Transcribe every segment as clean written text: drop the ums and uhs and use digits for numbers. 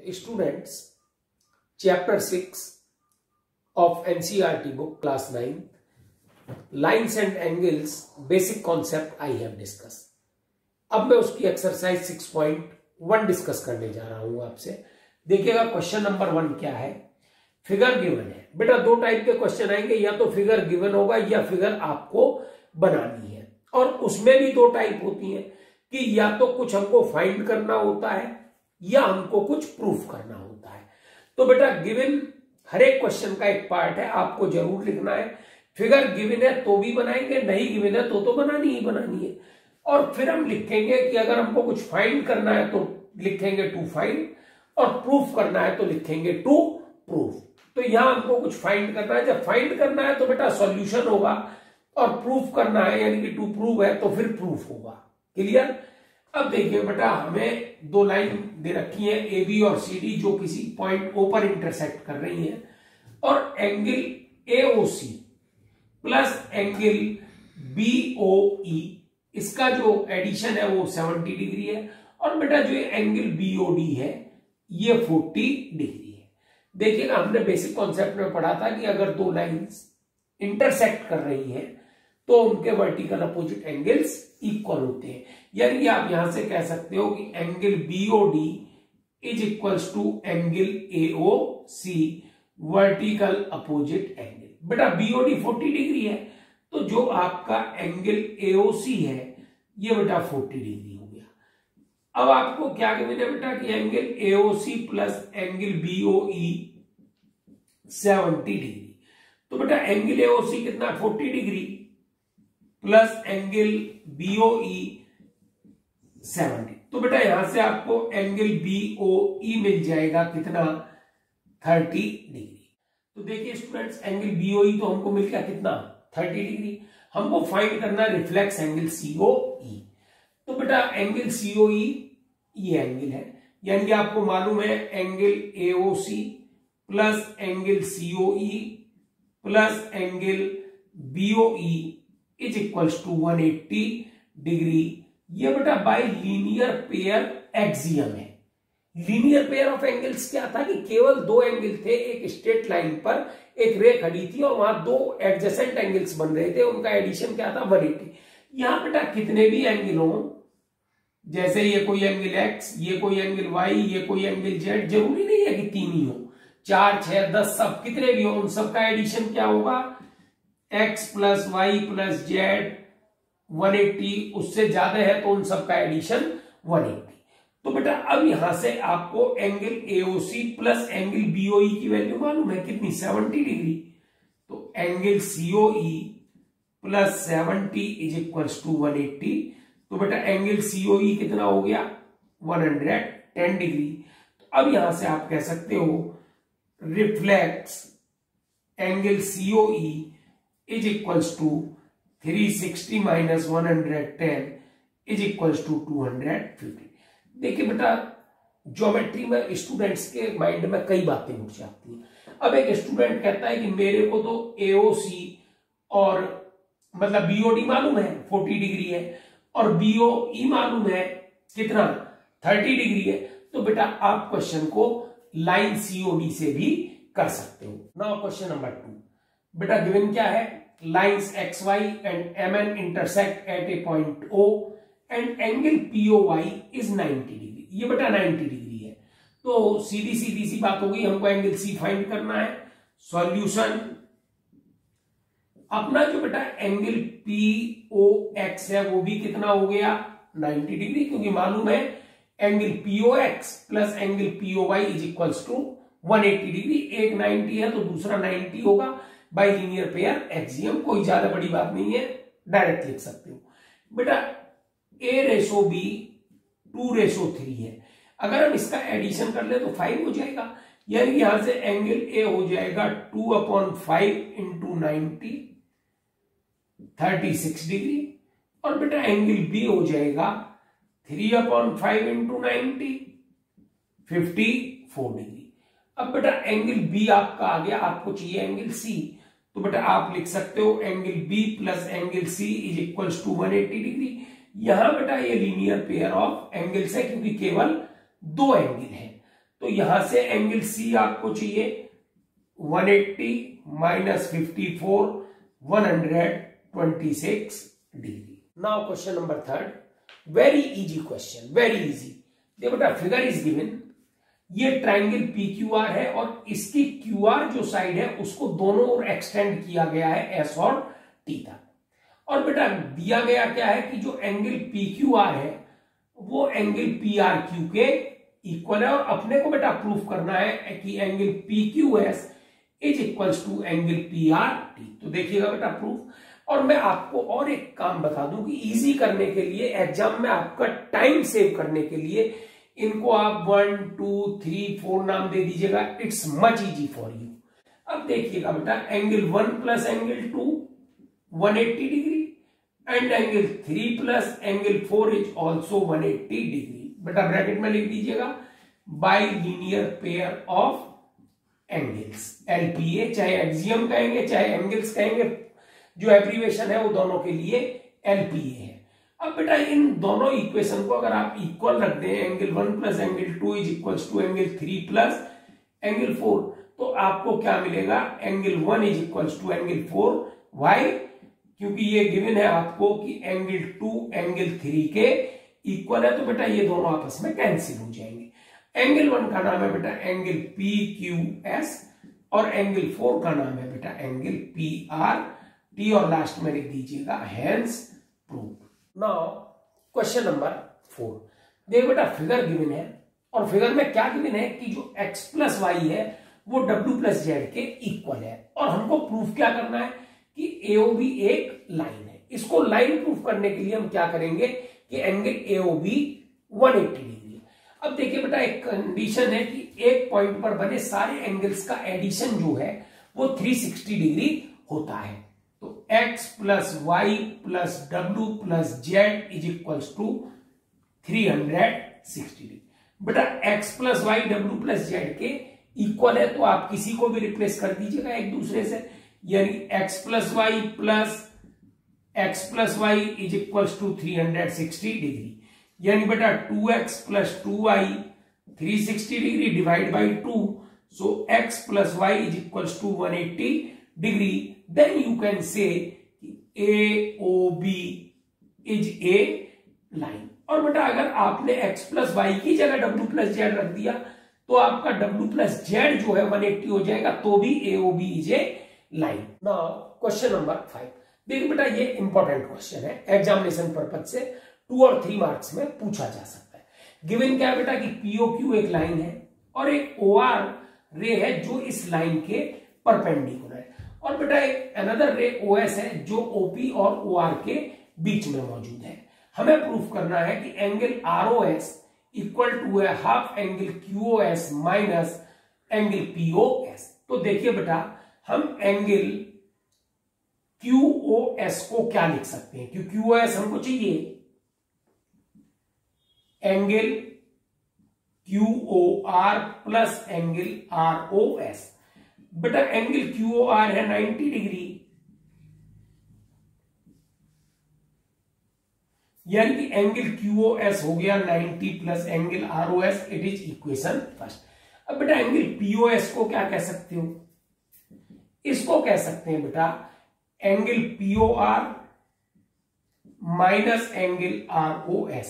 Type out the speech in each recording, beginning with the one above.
Students, chapter 6 of NCERT book, class 9, lines and angles, basic concept I have discussed. अब मैं उसकी exercise 6.1 discuss करने जा रहा हूं आपसे। देखिएगा क्वेश्चन नंबर 1 क्या है। फिगर गिवन है। बेटा दो टाइप के क्वेश्चन आएंगे, या तो फिगर गिवन होगा या फिगर आपको बनानी है। और उसमें भी दो टाइप होती है कि या तो कुछ हमको फाइंड करना होता है या हमको कुछ प्रूफ करना होता है। तो बेटा गिवन हर एक क्वेश्चन का एक पार्ट है, आपको जरूर लिखना है। फिगर गिवन है तो भी बनाएंगे, नहीं गिवन है तो बनानी ही बनानी है। और फिर हम लिखेंगे कि अगर हमको कुछ फाइंड करना है तो लिखेंगे टू फाइंड, और प्रूफ करना है तो लिखेंगे टू प्रूफ। तो यहां हमको कुछ फाइंड करना है। जब फाइंड करना है तो बेटा सॉल्यूशन होगा, और प्रूफ करना है यानी कि टू प्रूव है तो फिर प्रूफ होगा। क्लियर। अब देखिए बेटा हमें दो लाइन दे रखी है ए बी और सी डी, जो किसी पॉइंट ओ पर इंटरसेक्ट कर रही है, और angle AOC plus angle BOE, इसका जो एडिशन है वो 70 डिग्री है। और बेटा जो एंगल बीओडी है ये 40 डिग्री है। देखिएगा हमने बेसिक कॉन्सेप्ट में पढ़ा था कि अगर दो लाइंस इंटरसेक्ट कर रही हैं तो उनके वर्टिकल अपोजिट एंगल्स इक्वल होते हैं। यानी आप यहां से कह सकते हो कि angle BOD is equals to angle AOC vertical opposite angle. बेटा बीओडी 40 डिग्री है, तो जो आपका एंगल एओसी है ये बेटा 40 डिग्री हो गया। अब आपको क्या कहना है बेटा कि angle AOC plus angle BOE 70 degree. तो बेटा एंगल एओसी कितना 40 डिग्री प्लस एंगल बीओई 70। तो बेटा यहां से आपको एंगल बीओई मिल जाएगा कितना 30 डिग्री। तो देखिए स्टूडेंट्स एंगल बीओई तो हमको मिल गया कितना 30 डिग्री। हमको फाइंड करना रिफ्लेक्स एंगल सीओई। तो बेटा एंगल सीओई ये एंगल है, यानी कि आपको मालूम है angle AOC plus angle COE plus angle BOE is equals to 180 degree. ये बेटा बाय लीनियर पेयर एक्सियम है। लीनियर पेयर ऑफ एंगल्स क्या था कि केवल दो एंगल थे, एक स्ट्रेट लाइन पर एक रे खड़ी थी और वहां दो एडजेसेंट एंगल्स बन रहे थे, उनका एडिशन क्या था 180। यहां बेटा कितने भी एंगल हो, जैसे ये कोई एंगल एक्स, ये कोई एंगल वाई, ये कोई एंगल जेड, जरूरी नहीं है कि तीन ही हो, 4 6 10 सब कितने भी हो, उन सबका एडिशन क्या होगा x plus y plus z 180, उससे ज्यादा है तो उन सबका एडिशन 180। तो बेटा अब यहां से आपको angle AOC plus angle BOE की वैल्यू मालूम है कितनी 70 डिग्री। तो angle COE plus 70 is equals to 180। तो बेटा एंगल सीओई कितना हो गया 110 डिग्री। तो अब यहां से आप कह सकते हो reflex angle COE is equals to 360 minus 110 is equals to 250। देखिए बेटा ज्योमेट्री में स्टूडेंट्स के माइंड में कई बातें उठ जाती हैं। अब एक स्टूडेंट कहता है कि मेरे को तो एओसी और मतलब बीओडी मालूम है 40 डिग्री है, और बीओई मालूम है कितना 30 डिग्री है। तो बेटा आप क्वेश्चन को लाइन सीओडी से भी कर सकते हो। Now question number 2। बेटा गिवन क्या है, lines X Y and M N intersect at a point O and angle POY is 90 degree. ये बेटा 90 डिग्री है। तो सीधी सीधी सी बात होगी, हमको एंगल सी फाइंड करना है। सॉल्यूशन अपना जो बेटा एंगल पीओएक्स है वो भी कितना हो गया 90 डिग्री, क्योंकि मालूम है angle POX plus angle POY is equals to 180 degree. एक 90 है तो दूसरा 90 होगा बाय लीनियर पेयर एक्सियम। कोई ज्यादा बड़ी बात नहीं है, डायरेक्ट लिख सकते हो। बेटा a/b 2/3 है। अगर हम इसका एडिशन कर ले तो 5 हो जाएगा, यानी यहां से एंगल ए हो जाएगा 2/5 इंटू 90 36 डिग्री, और बेटा एंगल बी हो जाएगा 3/5 इंटू 90 54 डिग्री। अब बेटा एंगल बी आपका आ गया, आपको चाहिए एंगल सी, तो बेटा आप लिख सकते हो angle B plus angle C is equals to 180 degree. यहां बेटा ये लीनियर पेयर ऑफ एंगल्स है क्योंकि केवल दो एंगल है। तो यहां से एंगल सी आपको चाहिए 180 minus 54 126 degree. Now question number 3, very easy question, very easy. देखो बेटा फिगर इज गिवन, ये ट्राइंगल पी क्यू आर है और इसकी क्यू आर जो साइड है उसको दोनों ओर एक्सटेंड किया गया है एस और टी तक। और बेटा दिया गया क्या है कि जो एंगल पी क्यू आर है वो एंगल पी आर क्यू के इक्वल है, और अपने को बेटा प्रूफ करना है कि angle P Q S is equals to angle P R T. तो देखिएगा बेटा प्रूफ। और मैं आपको और एक काम बता दूं कि इजी करने के लिए, एग्जाम में आपका टाइम सेव करने के लिए इनको आप 1 2 3 4 नाम दे दीजिएगा। It's much easy for you. अब देखिएगा बेटा angle 1 plus angle 2 180 degree and angle 3 plus angle 4 is also 180 degree. बेटा ब्रैकेट में लिख दीजिएगा by linear pair of angles, LPA, चाहे एक्सियम कहेंगे चाहे एंगल्स कहेंगे, जो एब्रीवेशन है वो दोनों के लिए एलपीए है। अब बेटा इन दोनों इक्वेशन को अगर आप इक्वल रख दें, angle 1 plus angle 2 is equals to angle 3 plus angle 4, तो आपको क्या मिलेगा, angle 1 is equals to angle 4। Why? क्योंकि ये गिवन है आपको कि एंगल 2 एंगल 3 के इक्वल है, तो बेटा ये दोनों आपस में कैंसिल हो जाएंगे। एंगल 1 का नाम है बेटा एंगल पी क्यू एस और एंगल 4 का नाम है बेटा एंगल पी आर टी, और लास्ट में लिख दीजिएगा hence proved. Now question number 4, देखो बेटा फिगर गिवन है और फिगर में क्या गिवन है कि जो x प्लस वाई है वो w प्लस जेड के इक्वल है, और हमको प्रूफ क्या करना है कि AOB एक लाइन है। इसको लाइन प्रूफ करने के लिए हम क्या करेंगे कि एंगल AOB 180 डिग्री। अब देखिए बेटा एक कंडीशन है कि एक पॉइंट पर बने सारे एंगल्स का एडिशन जो है वो 360 डिग्री होता है। तो x प्लस वाई प्लस डब्ल्यू plus z is equals to 360 degree. बेटा x प्लस वाई डब्ल्यू प्लस जेड के इक्वल है, तो आप किसी को भी रिप्लेस कर दीजिएगा एक दूसरे से, यानी x plus y is equals to 360 degree, यानी बेटा 2x plus 2y 360 degree divide by 2, so x plus y is equals to 180 degree. Then you can say AOB is a line. और बेटा अगर आपने x प्लस वाई की जगह w plus Z रख दिया तो आपका w प्लस जेड जो है 180 हो जाएगा, तो भी AOB is a line. Now question number 5, देखिए बेटा ये इंपॉर्टेंट क्वेश्चन है, एग्जामिनेशन पर्पज से 2 और 3 मार्क्स में पूछा जा सकता है। गिवन क्या है बेटा कि POQ एक लाइन है और एक OR रे है जो इस लाइन के परपेंडिकुलर है, और बेटा एक अनदर रे OS है जो OP और OR के बीच में मौजूद है। हमें प्रूफ करना है कि एंगल ROS इक्वल टू है half angle QOS minus angle POS। तो देखिए बेटा हम एंगल QOS को क्या लिख सकते हैं, क्योंकि QOS हमको चाहिए angle QOR plus angle ROS। बेटा एंगल QOR है 90 डिग्री, यानी कि एंगल QOS हो गया 90 plus angle ROS, it is equation first. अब बेटा एंगल POS को क्या कह सकते हो, इसको कह सकते हैं बेटा angle POR minus angle ROS,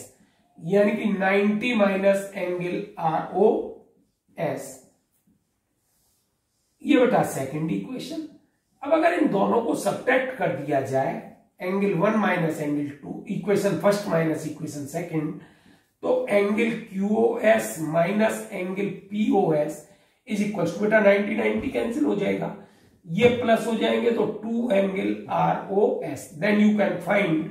यानी कि 90 माइनस एंगल ROS, ये बेटा सेकंड इक्वेशन। अब अगर इन दोनों को सब्ट्रैक्ट कर दिया जाए, angle 1 minus angle 2, equation first minus equation second, तो angle QOS minus angle POS is equal to बेटा 90 90 कैंसिल हो जाएगा, ये प्लस हो जाएंगे तो 2 angle ROS। Then you can find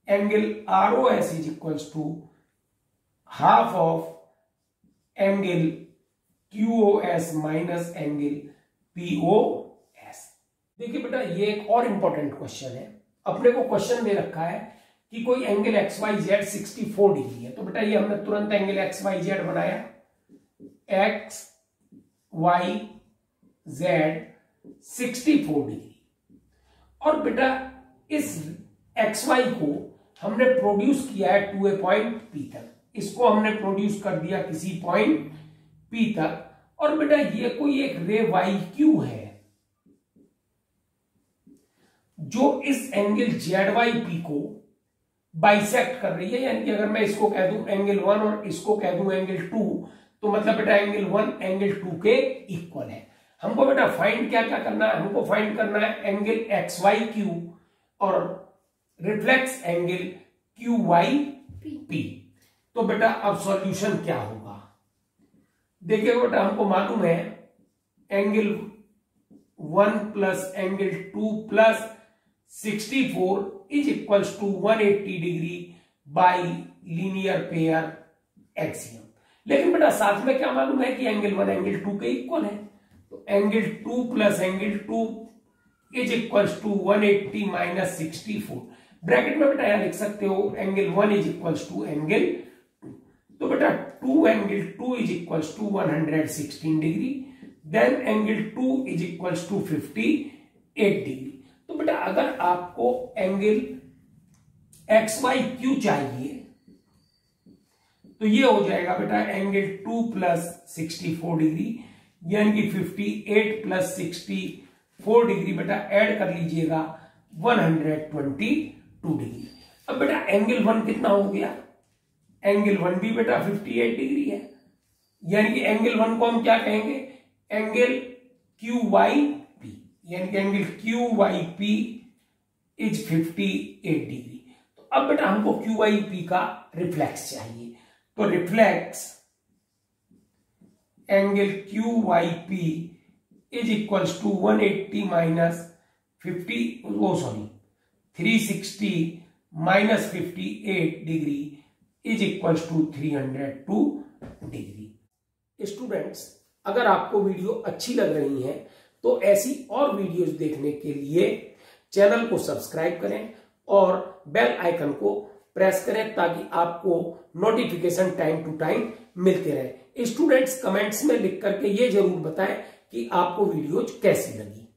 angle ROS is equal to half of angle QOS minus angle POS। देखिए बेटा ये एक और इंपॉर्टेंट क्वेश्चन है, अपने को क्वेश्चन में रखा है कि कोई एंगल XYZ 64 डिग्री है, तो बेटा ये हमने तुरंत एंगल XYZ बनाया, XYZ 64 डिग्री। और बेटा इस XY को हमने प्रोड्यूस किया है टू ए पॉइंट P तक, इसको हमने प्रोड्यूस कर दिया किसी पॉइंट P तक, और बेटा ये कोई एक रे YQ है जो इस एंगल ZYP को बाइसेक्ट कर रही है। यानी कि अगर मैं इसको कह दूं एंगल 1 और इसको कह दूं एंगल 2, तो मतलब बेटा एंगल 1 एंगल 2 के इक्वल है। हमको बेटा फाइंड क्या क्या करना है, हमको फाइंड करना है एंगल XYQ और रिफ्लेक्स एंगल QYP। तो बेटा अब सॉल्यूशन क्या होगा, देखिए बेटा हमको मालूम है angle 1 plus angle 2 plus 64 is equals to 180 degree by linear pair axiom. लेकिन बेटा साथ में क्या मालूम है कि एंगल 1 एंगल 2 के इक्वल है, तो angle 2 plus angle 2 is equals to 180 minus 64। Bracket में बेटा यहां लिख सकते हो angle 1 is equals to angle 2, तो बेटा 2 angle 2 is equals to 116 degree, then angle 2 is equals to 58 degree. तो बेटा अगर आपको एंगल XYQ चाहिए तो ये हो जाएगा बेटा एंगल 2 प्लस 64 डिग्री, यानी कि 58 प्लस 64 डिग्री बेटा ऐड कर लीजिएगा 122 डिग्री। अब बेटा एंगल 1 कितना हो गया, एंगल 1 भी बेटा 58 डिग्री है, यानी कि एंगल 1 को हम क्या कहेंगे, एंगल QYP, यानी कि एंगल QYP इज 58 डिग्री। तो अब बेटा हमको QYP का रिफ्लेक्स चाहिए, तो reflex angle QYP is equals to 180 minus 360 minus 58 degree is equals to 302 degree. Students, अगर आपको वीडियो अच्छी लग रही है तो ऐसी और वीडियोस देखने के लिए चैनल को सब्सक्राइब करें और बेल आइकन को प्रेस करें ताकि आपको नोटिफिकेशन टाइम टू टाइम मिलते रहे। स्टूडेंट्स कमेंट्स में लिख करके ये जरूर बताएं कि आपको वीडियोज कैसी लगी।